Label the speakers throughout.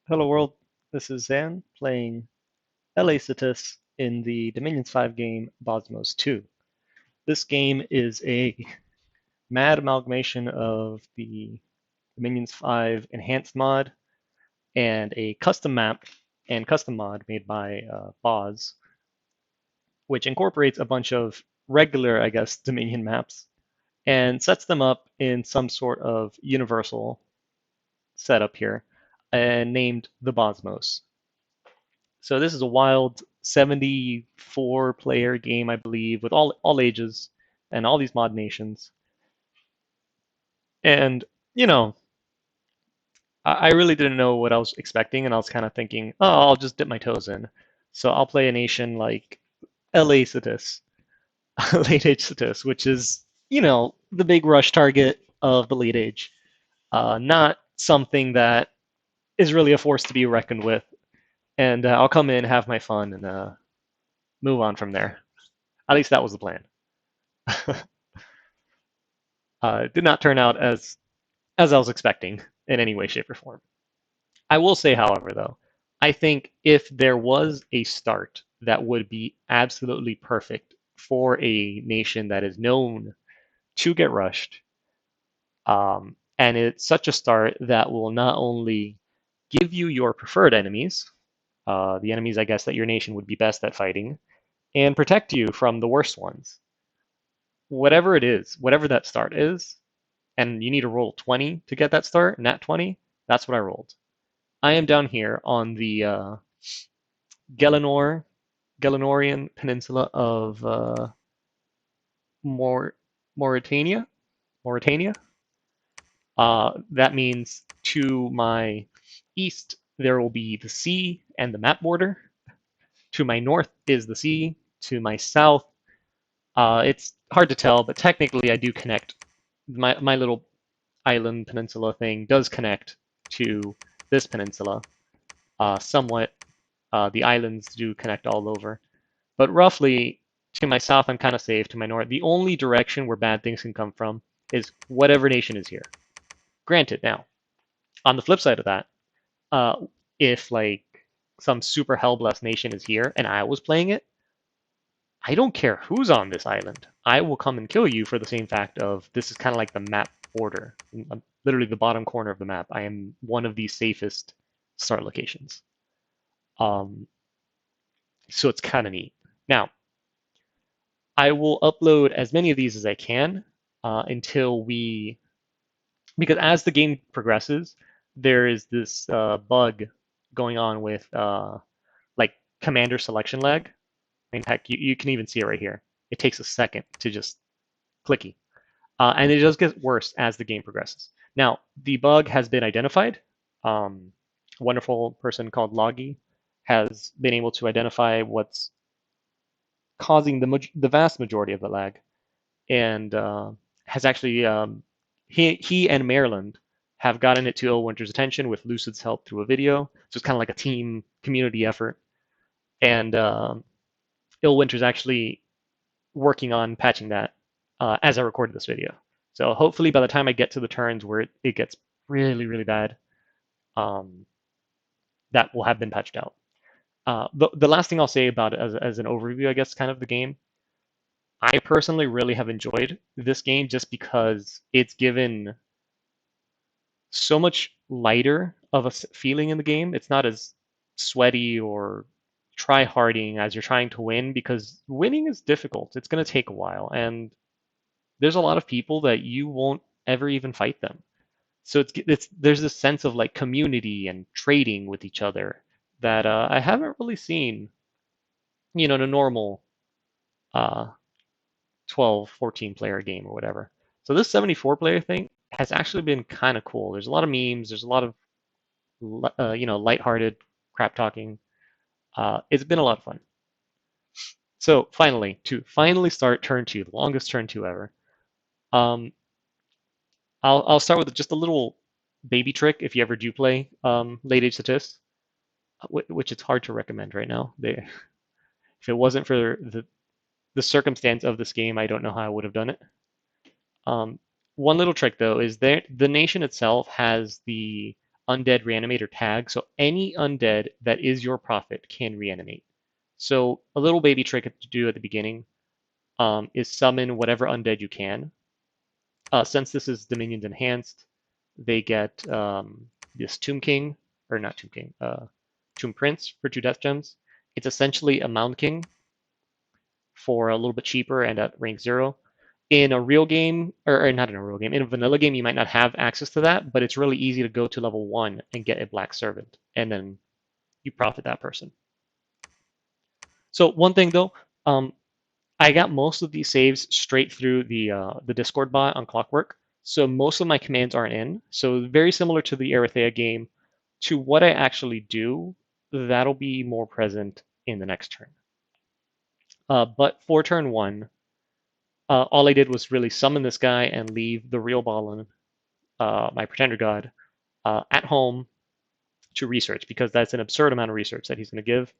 Speaker 1: Hello world, this is Zan playing Ctis in the Dominions 5 game Bozmos2. This game is a mad amalgamation of the Dominions 5 enhanced mod and a custom map and custom mod made by Boz, which incorporates a bunch of regular, I guess, Dominion maps and sets them up in some sort of universal setup here and named the Bozmos. So this is a wild 74 player game, I believe, with all ages and all these mod nations. And, you know, I really didn't know what I was expecting, and I was kind of thinking, oh, I'll just dip my toes in. So I'll play a nation like LA Ctis, late age Ctis, which is, the big rush target of the late age. Not something that is really a force to be reckoned with. And I'll come in, have my fun, and move on from there. At least that was the plan. It did not turn out as I was expecting in any way, shape, or form. I will say, however, though, I think if there was a start that would be absolutely perfect for a nation that is known to get rushed, and it's such a start that will not only give you your preferred enemies, the enemies I guess that your nation would be best at fighting, and protect you from the worst ones. Whatever it is, whatever that start is, and you need to roll 20 to get that start, nat 20, that's what I rolled. I am down here on the Gelanor, Gelanorian peninsula of Mor Mauritania. Mauritania. That means to my east there will be the sea and the map border. To my north is the sea. To my south, it's hard to tell, but technically I do connect. My little island peninsula thing does connect to this peninsula somewhat. The islands do connect all over. But roughly, to my south, I'm kind of safe. To my north, the only direction where bad things can come from is whatever nation is here. Granted, now, on the flip side of that, uh, if like some super hellblessed nation is here and I was playing it, I don't care who's on this island. I will come and kill you for the same fact of this is kind of like the map border. Literally the bottom corner of the map. I am one of the safest start locations. Um, so it's kind of neat. Now, I will upload as many of these as I can until because as the game progresses, there is this bug going on with like commander selection lag. In fact, you can even see it right here. It takes a second to just clicky. And it does get worse as the game progresses. Now, the bug has been identified. A wonderful person called Loggy has been able to identify what's causing the vast majority of the lag, and has actually he and Maryland have gotten it to Winter's attention with Lucid's help through a video. So it's kind of like a team community effort, and Winter's actually working on patching that as I recorded this video. So hopefully by the time I get to the turns where it gets really, really bad, um, that will have been patched out. The last thing I'll say about it as an overview, I guess, kind of the game, I personally really have enjoyed this game just because it's given so much lighter of a feeling in the game. It's not as sweaty or try-harding as you're trying to win because winning is difficult. It's going to take a while, and there's a lot of people that you won't ever even fight them. So there's this sense of like community and trading with each other that I haven't really seen, in a normal uh, 12, 14 player game or whatever. So this 74 player thing has actually been kind of cool. There's a lot of memes. There's a lot of lighthearted crap talking. It's been a lot of fun. So finally, to finally start turn two, the longest turn two ever. Um, I'll start with just a little baby trick if you ever do play late age Ctis, which it's hard to recommend right now. If it wasn't for the circumstance of this game, I don't know how I would have done it. One little trick though is the nation itself has the undead reanimator tag. So any undead that is your prophet can reanimate. So a little baby trick to do at the beginning is summon whatever undead you can. Since this is Dominions Enhanced, they get this Tomb King, or not Tomb King, Tomb Prince for 2 Death Gems. It's essentially a Mound King for a little bit cheaper and at rank 0. In a real game, or not in a real game, in a vanilla game, you might not have access to that, but it's really easy to go to level 1 and get a Black Servant, and then you profit that person. So one thing though, I got most of these saves straight through the Discord bot on Clockwork, so most of my commands aren't in. So very similar to the Arithea game, to what I actually do, that'll be more present in the next turn. But for turn 1, all I did was really summon this guy and leave the real Ballin, my Pretender God, at home to research, because that's an absurd amount of research that he's going to give.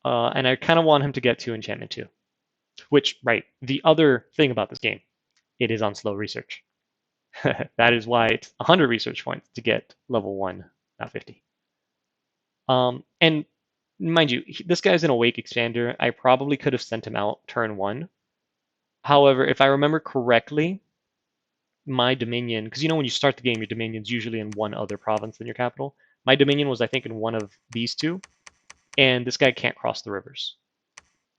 Speaker 1: And I kind of want him to get to Enchantment 2. Which, right, the other thing about this game, it is on slow research. That is why it's 100 research points to get level 1, not 50. And mind you, this guy's an Awake Expander. I probably could have sent him out turn 1. However, if I remember correctly, my Dominion, because when you start the game, your Dominion's usually in one other province than your capital. My Dominion was, I think, in one of these 2, and this guy can't cross the rivers.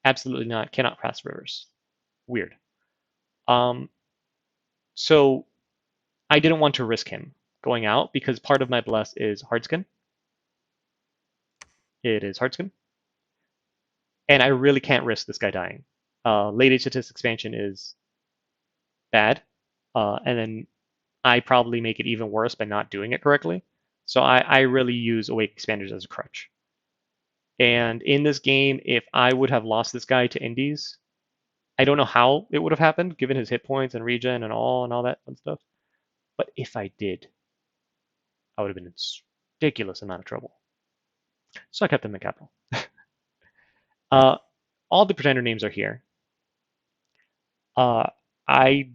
Speaker 1: Absolutely not, cannot cross rivers. Weird. So I didn't want to risk him going out, because part of my bless is Hardskin. It is Hardskin. And I really can't risk this guy dying. Late Age Ctis expansion is bad. And then I probably make it even worse by not doing it correctly. So I really use Awake Expanders as a crutch. And in this game, if I would have lost this guy to Indies, I don't know how it would have happened, given his hit points and regen and all that fun stuff. But if I did, I would have been in a ridiculous amount of trouble. So I kept them in capital. All the Pretender names are here. I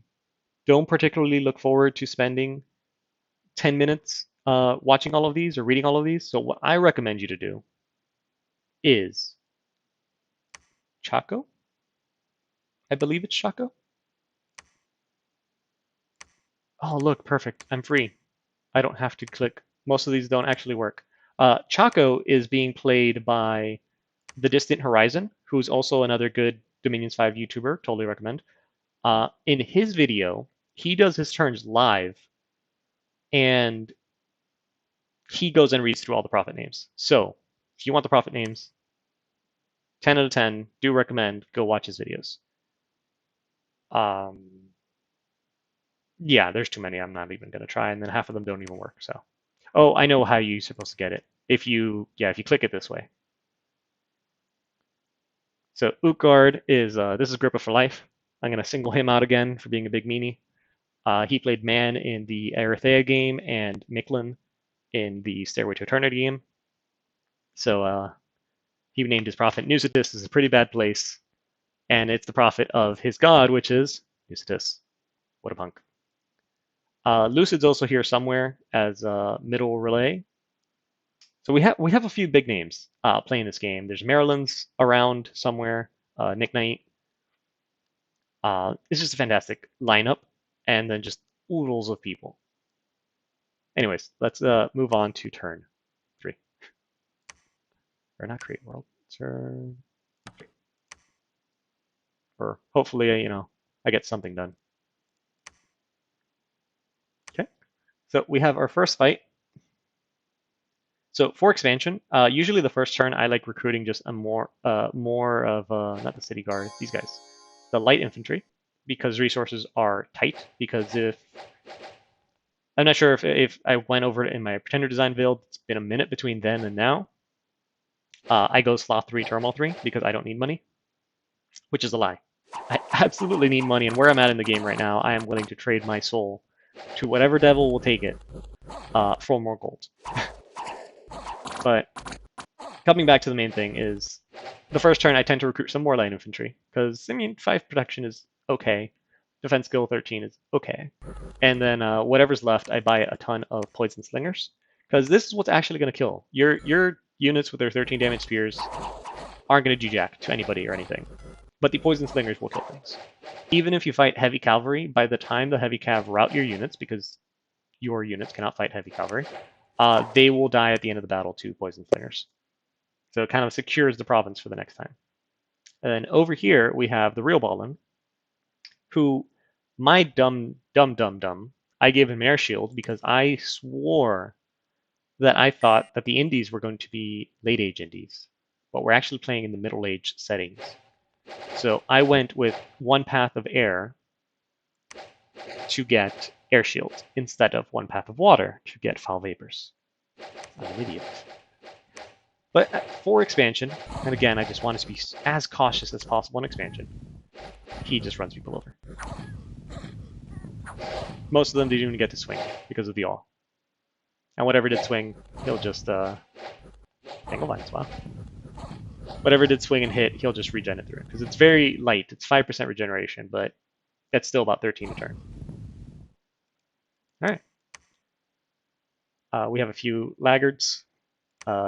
Speaker 1: don't particularly look forward to spending 10 minutes watching all of these or reading all of these. So what I recommend you to do is Chaco. I believe it's Chaco. Oh, look, perfect. I'm free. I don't have to click. Most of these don't actually work. Chaco is being played by The Distant Horizon, who's also another good Dominions 5 YouTuber. Totally recommend. In his video, he does his turns live, and he goes and reads through all the prophet names. So if you want the prophet names, 10 out of 10, do recommend go watch his videos. Yeah, there's too many. I'm not even going to try, and then half of them don't even work. So, oh, I know how you're supposed to get it. If you click it this way. So Utgard is this is Grippa for life. I'm going to single him out again for being a big meanie. He played Man in the Arithea game and Miklin in the Stairway to Eternity game. So he named his prophet Ctis. This is a pretty bad place, and it's the prophet of his god, which is Ctis. What a punk. Lucid's also here somewhere as middle relay. So we have a few big names playing this game. There's Maryland's around somewhere. Nick Knight. It's just a fantastic lineup, and then just oodles of people. Anyways, let's move on to turn 3. Or not create world. Turn 3. Or hopefully, I get something done. Okay. So we have our first fight. So for expansion, usually the first turn I like recruiting just a more of not the city guard, these guys, the light infantry, because resources are tight. Because if I'm not sure if I went over it in my Pretender design build, it's been a minute between then and now. I go Sloth 3, Turmoil 3 because I don't need money, which is a lie. I absolutely need money, and where I'm at in the game right now, I am willing to trade my soul to whatever devil will take it for more gold. But coming back to the main thing is the first turn I tend to recruit some more light infantry because 5 protection is okay, defense skill 13 is okay, and then whatever's left I buy a ton of poison slingers Because this is what's actually going to kill. Your units with their 13 damage spears aren't going to do jack to anybody or anything. But the poison slingers will kill things. Even if you fight heavy cavalry, by the time the heavy cav rout your units, because your units cannot fight heavy cavalry, they will die at the end of the battle to poison slingers. So it kind of secures the province for the next time. And then over here we have the real Ballin, who my dumb, I gave him air shield because I swore that I thought that the Indies were going to be late age Indies, but we're actually playing in the middle age settings. So I went with one path of air to get air shield instead of one path of water to get foul vapors. I'm an idiot. But for expansion, and again, I just want us to be as cautious as possible in expansion, he just runs people over. Most of them didn't even get to swing because of the awe. And whatever did swing, he'll just angle vines, wow. Whatever did swing and hit, he'll just regen it through it. Because it's very light. It's 5% regeneration, but that's still about 13 a turn. Alright. We have a few laggards,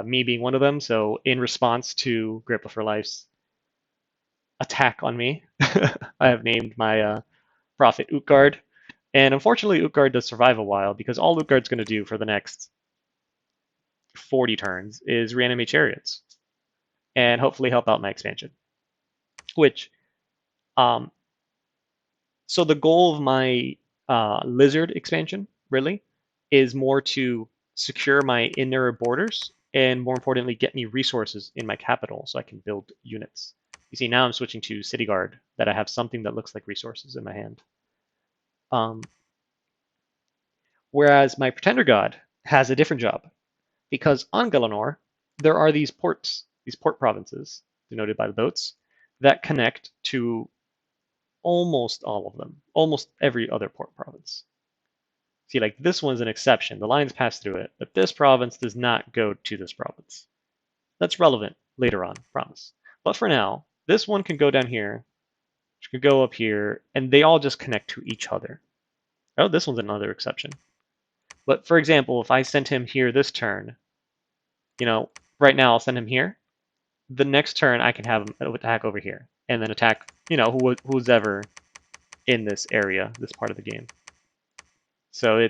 Speaker 1: me being one of them. So in response to Grippa for Life's attack on me, I have named my prophet Utgard. And unfortunately, Utgard does survive a while because all Utgard's going to do for the next 40 turns is reanimate chariots and hopefully help out my expansion. Which, so the goal of my lizard expansion, really, is more to secure my inner borders and more importantly, get me resources in my capital so I can build units. You see, now I'm switching to City Guard, that I have something that looks like resources in my hand. Whereas my Pretender God has a different job, because on Galanor, there are these ports, these port provinces, denoted by the boats, that connect to almost all of them, almost every other port province. See, like this one's an exception. The lines pass through it, but this province does not go to this province. That's relevant later on, promise. But for now, this one can go down here, which could go up here, and they all just connect to each other. Oh, this one's another exception. But for example, if I sent him here this turn, right now I'll send him here. The next turn I can have him attack over here, and then attack, who's ever in this area, this part of the game. So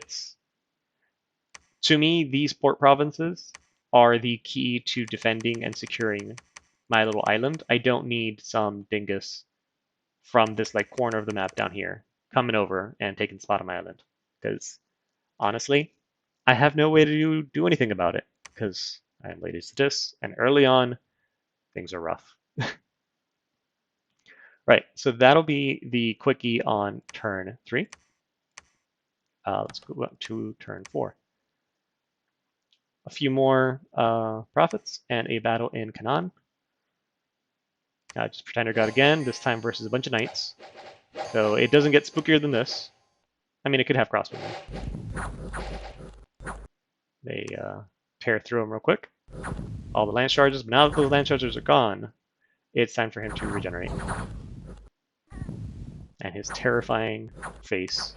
Speaker 1: to me, these port provinces are the key to defending and securing my little island. I don't need some dingus from this corner of the map down here coming over and taking spot on my island. Because honestly, I have no way to do anything about it because I am late Ctis, and early on, things are rough. Right, so that'll be the quickie on turn 3. Let's go up to turn 4. A few more prophets and a battle in Canaan. Just Pretender God again, this time versus a bunch of knights. So it doesn't get spookier than this. I mean, it could have crossbowmen. They tear through them real quick. All the lance charges, but now that those lance charges are gone, it's time for him to regenerate. And his terrifying face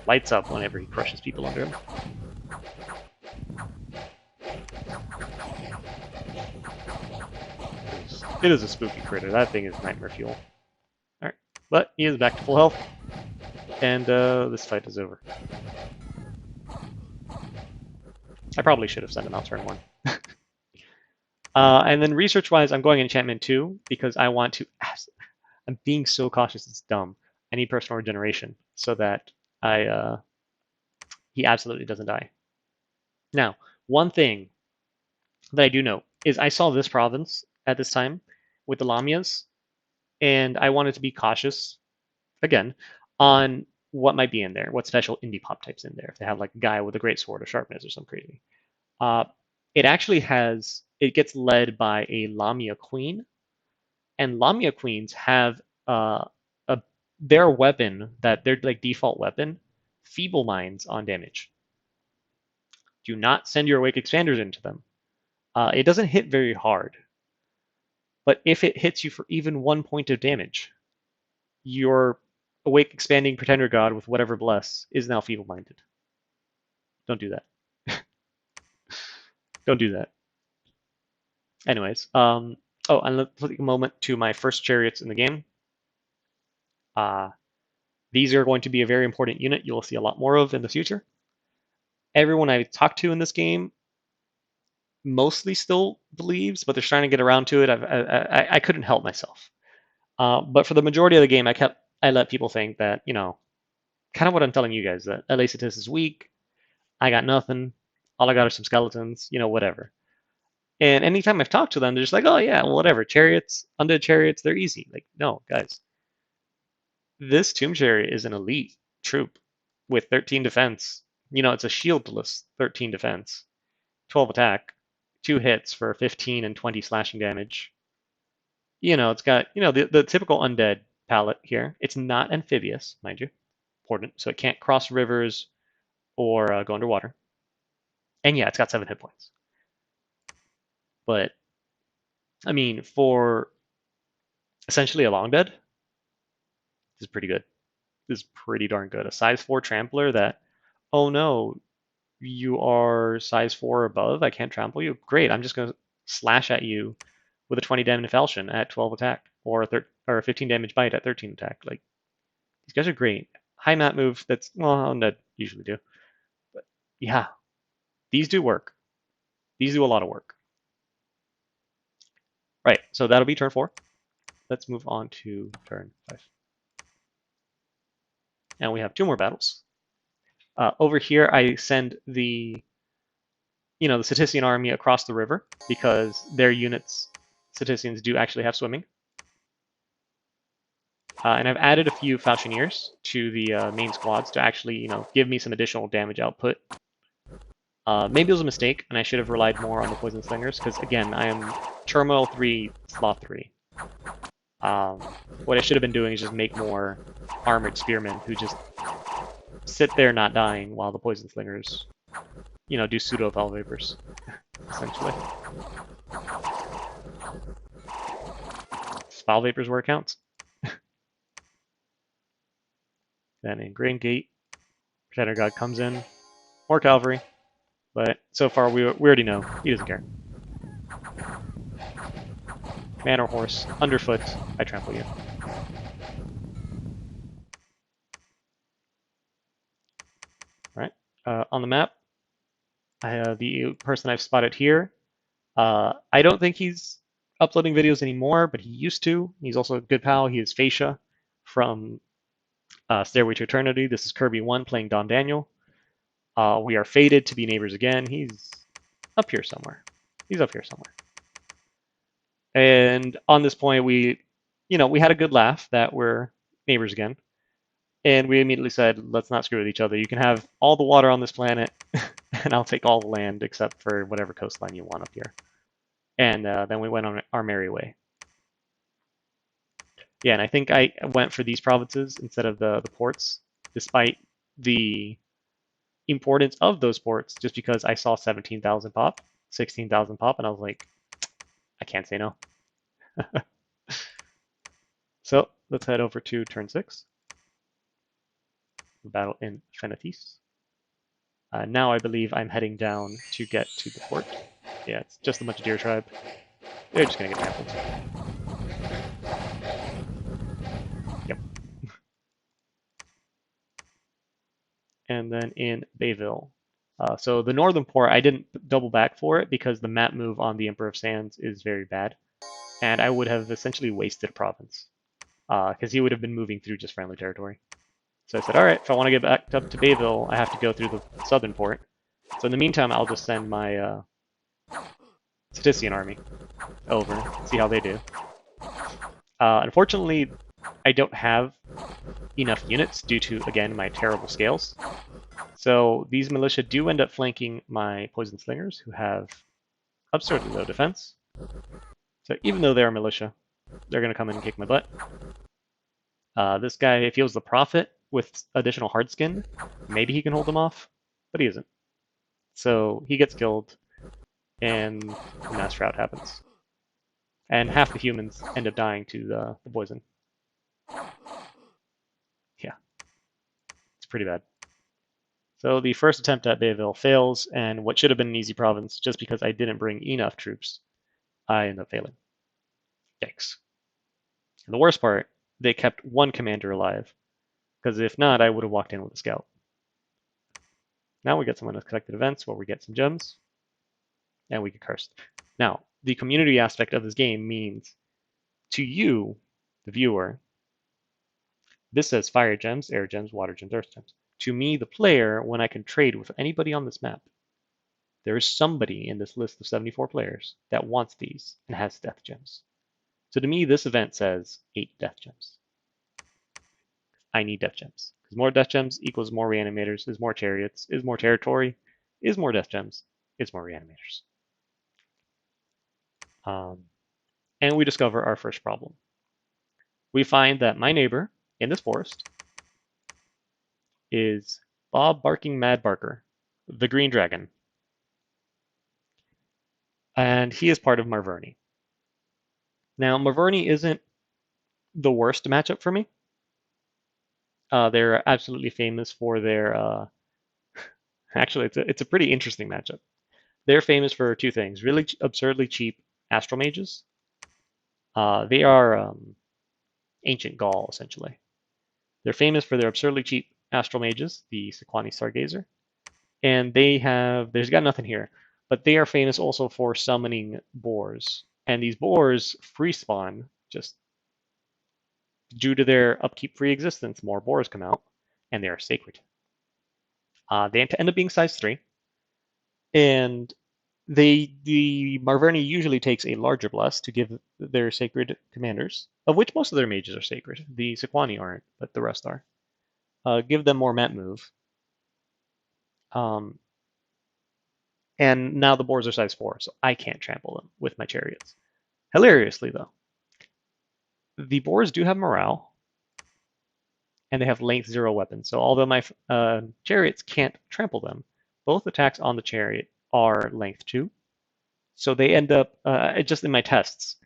Speaker 1: lights up whenever he crushes people under him. It is a spooky critter. That thing is nightmare fuel. Alright, but he is back to full health. And this fight is over. I probably should have sent him out turn 1. And then research-wise, I'm going enchantment 2 because I want to... I'm being so cautious, it's dumb. I need personal regeneration so that he absolutely doesn't die. Now, one thing that I do know is I saw this province at this time with the Lamias, and I wanted to be cautious, again, on what might be in there, what special indie pop types in there. If they have a guy with a great sword or sharpness or something crazy. It actually it gets led by a Lamia queen, and Lamia queens have their weapon, their default weapon, feeble minds on damage. Do not send your awake expanders into them. It doesn't hit very hard, but if it hits you for even 1 point of damage, your awake expanding Pretender God with whatever bless is now feeble minded. Don't do that. Don't do that. Anyways, oh, and let's take a moment to my first chariots in the game. These are going to be a very important unit you'll see a lot more of in the future. Everyone I talked to in this game mostly still believes, but they're starting to get around to it. I couldn't help myself. But for the majority of the game, I let people think that, kind of what I'm telling you guys, that Ctis is weak. I got nothing. All I got are some skeletons, whatever. And anytime I've talked to them, they're just like, oh yeah, well, whatever. Chariots, undead chariots, they're easy. Like, no, guys. This Tomb Chariot is an elite troop with 13 defense. It's a shieldless 13 defense, 12 attack, 2 hits for 15 and 20 slashing damage. It's got, the typical undead palette here. It's not amphibious, mind you. Important. So it can't cross rivers or go underwater. And yeah, it's got 7 hit points. But, I mean, for essentially a long dead, this is pretty good. This is pretty darn good. A size 4 trampler that, oh no, you are size 4 or above, I can't trample you. Great, I'm just going to slash at you with a 20 damage falchion at 12 attack, or a 15 damage bite at 13 attack. Like, these guys are great. High mat move, that's, well, undead usually do. But yeah, these do work. These do a lot of work. Right, so that'll be turn 4. Let's move on to turn 5. And we have 2 more battles. Over here, I send the Ctisian army across the river because their units, Ctisians, do actually have swimming. And I've added a few falchineers to the main squads to actually, give me some additional damage output. Maybe it was a mistake, and I should have relied more on the poison slingers because, again, I am turmoil 3, sloth 3. What I should have been doing is just make more armored spearmen who just sit there not dying while the poison slingers, do pseudo foul vapors, essentially. Foul vapors where it counts. Then in Grain Gate, Pretender God comes in, more cavalry, but so far we already know he doesn't care. Man or horse, underfoot, I trample you. Alright, on the map, the person I've spotted here, I don't think he's uploading videos anymore, but he used to. He's also a good pal. He is Fascia from Stairway to Eternity. This is Kirby1 playing Don Daniel. We are fated to be neighbors again. He's up here somewhere. He's up here somewhere. And on this point, we had a good laugh that we're neighbors again. And we immediately said, let's not screw with each other. You can have all the water on this planet, and I'll take all the land except for whatever coastline you want up here. And then we went on our merry way. Yeah, and I think I went for these provinces instead of the ports, despite the importance of those ports, just because I saw 17,000 pop, 16,000 pop, and I was like, I can't say no. So let's head over to turn 6. Battle in Ctis. Now I believe I'm heading down to get to the port. Yeah, it's just a bunch of deer tribe. They're just gonna get trampled. Yep. And then in Bayville. So the northern port, I didn't double back for it because the map move on the Emperor of Sands is very bad. And I would have essentially wasted a province. Because he would have been moving through just friendly territory. So I said, all right, if I want to get back up to Bayville, I have to go through the southern port. So in the meantime, I'll just send my Ctisian army over, see how they do. Unfortunately, I don't have enough units due to, again, my terrible scales. So these militia do end up flanking my poison slingers, who have absurdly low defense. So even though they're militia, they're going to come in and kick my butt. This guy, if he was the prophet with additional hard skin, maybe he can hold them off, but he isn't. So he gets killed, and the mass drought happens. And half the humans end up dying to the poison. Yeah. It's pretty bad. So the first attempt at Bayville fails, and what should have been an easy province, just because I didn't bring enough troops, I end up failing. Yikes. And the worst part, they kept one commander alive, because if not, I would have walked in with a scout. Now we get some unexpected events where we get some gems, and we get cursed. Now, the community aspect of this game means to you, the viewer, this says fire gems, air gems, water gems, earth gems. To me, the player, when I can trade with anybody on this map, there is somebody in this list of 74 players that wants these and has death gems. So to me, this event says 8 death gems. I need death gems. Because more death gems equals more reanimators, is more chariots, is more territory, is more death gems, is more reanimators. And we discover our first problem. We find that my neighbor in this forest is Bob Barking Mad Barker, the Green Dragon. And he is part of Marverni. Now, Marverni isn't the worst matchup for me. They're absolutely famous for their. Actually, it's a pretty interesting matchup. They're famous for two things: really absurdly cheap astral mages. They are ancient Gaul, essentially. They're famous for their absurdly cheap astral mages, the Sequani Stargazer, and there's got nothing here, but they are famous also for summoning boars, and these boars free spawn just due to their upkeep free existence. More boars come out, and they are sacred. They end up being size 3, and the Marverni usually takes a larger bless to give their sacred commanders, of which most of their mages are sacred. The Sequani aren't, but the rest are. Give them more mat move. And now the boars are size 4, so I can't trample them with my chariots. Hilariously, though, the boars do have morale, and they have length 0 weapons. So although my chariots can't trample them, both attacks on the chariot are length 2. So they end up, just in my tests,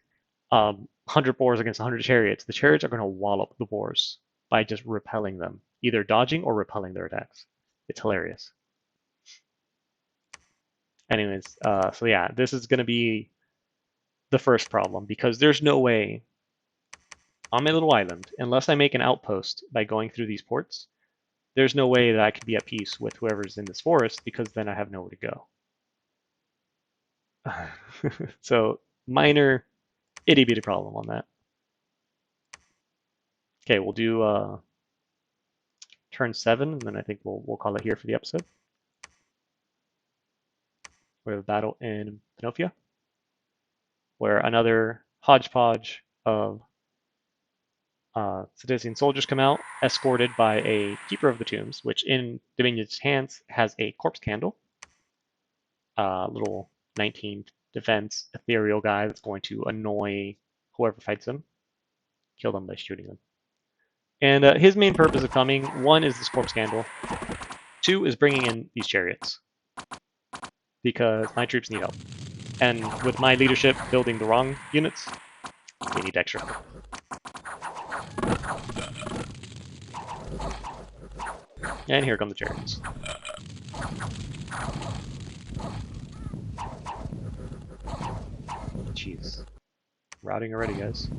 Speaker 1: 100 boars against 100 chariots, the chariots are going to wallop the boars by just repelling them, either dodging or repelling their attacks. It's hilarious. Anyways, so yeah, this is going to be the first problem, because there's no way on my little island, unless I make an outpost by going through these ports, there's no way that I could be at peace with whoever's in this forest, because then I have nowhere to go. So minor itty bitty problem on that. Okay, we'll do turn 7, and then I think we'll call it here for the episode. We have a battle in Pinocchio, where another hodgepodge of Ctisian soldiers come out, escorted by a Keeper of the Tombs, which in Dominion's hands has a corpse candle. Little 19 defense ethereal guy that's going to annoy whoever fights him, kill them by shooting them. And his main purpose of coming, 1 is this corpse candle, 2 is bringing in these chariots, because my troops need help. And with my leadership building the wrong units, they need extra. And here come the chariots. Jeez. Routing already, guys.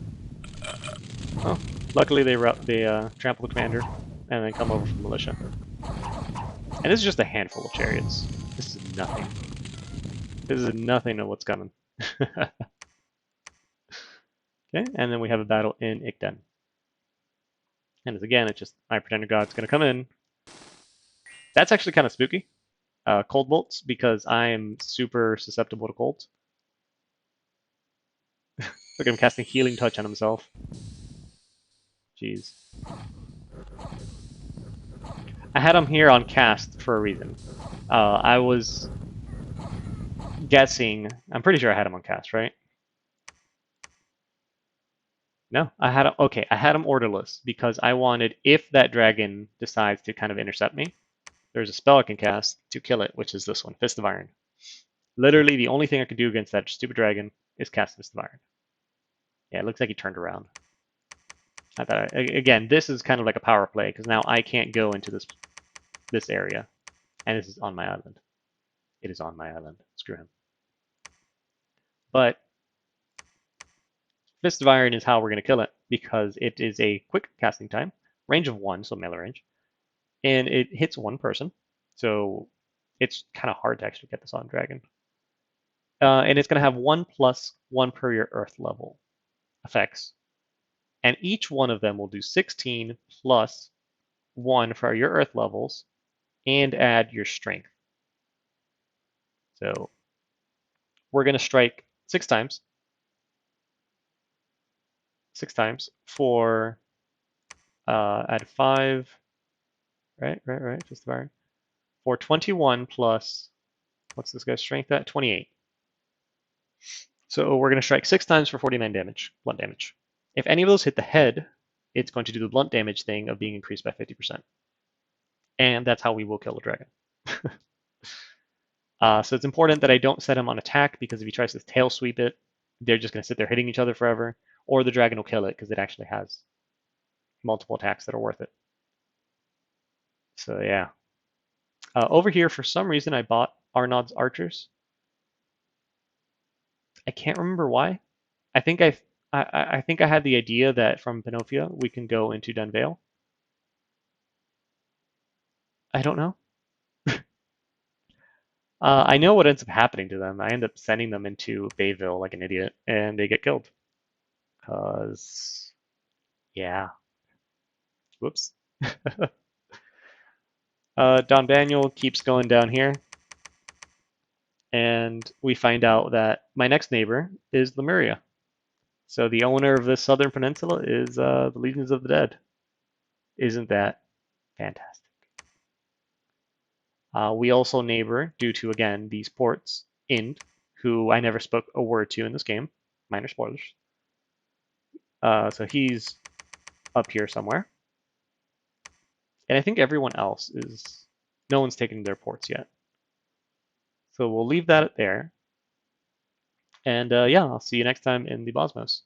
Speaker 1: Oh, luckily they trample the commander and then come over from militia. And this is just a handful of chariots. This is nothing. This is nothing of what's coming. Okay, and then we have a battle in Igden. And again, it's just my pretender god's gonna come in. That's actually kind of spooky. Cold bolts, because I'm super susceptible to colds. Look at him casting Healing Touch on himself. Jeez. I had him here on cast for a reason. I was guessing. I'm pretty sure I had him on cast, right? No, I had him. Okay, I had him orderless because I wanted, if that dragon decides to kind of intercept me, there's a spell I can cast to kill it, which is this one, Fist of Iron. Literally, the only thing I could do against that stupid dragon is cast Fist of Iron. Yeah, it looks like he turned around. I thought, again, this is kind of like a power play, because now I can't go into this area. And this is on my island. It is on my island. Screw him. But Fist of Iron is how we're going to kill it, because it is a quick casting time, range of 1, so melee range, and it hits one person. So it's kind of hard to actually get this on Dragon. And it's going to have 1+1 per your Earth level effects. And each one of them will do 16 plus 1 for your Earth levels and add your strength. So we're going to strike 6 times. 6 times for add 5. Right. Just about. For 21 plus, what's this guy's strength at? 28. So we're going to strike 6 times for 49 damage, blunt damage. If any of those hit the head, it's going to do the blunt damage thing of being increased by 50%. And that's how we will kill a dragon. So it's important that I don't set him on attack, because if he tries to tail sweep it, they're just going to sit there hitting each other forever, or the dragon will kill it because it actually has multiple attacks that are worth it. So yeah. Over here, for some reason, I bought Arnaud's archers. I can't remember why. I think I think I had the idea that from Pinocchio we can go into Dunvale. I don't know. I know what ends up happening to them. I end up sending them into Bayville like an idiot, and they get killed. Cause, yeah. Whoops. Don Daniel keeps going down here, and we find out that my next neighbor is Lemuria. So the owner of this southern peninsula is the Legions of the Dead. Isn't that fantastic? We also neighbor, due to, again, these ports, Ind, who I never spoke a word to in this game. Minor spoilers. So he's up here somewhere. And I think everyone else is... No one's taken their ports yet. So we'll leave that there. And yeah, I'll see you next time in the Bozmos.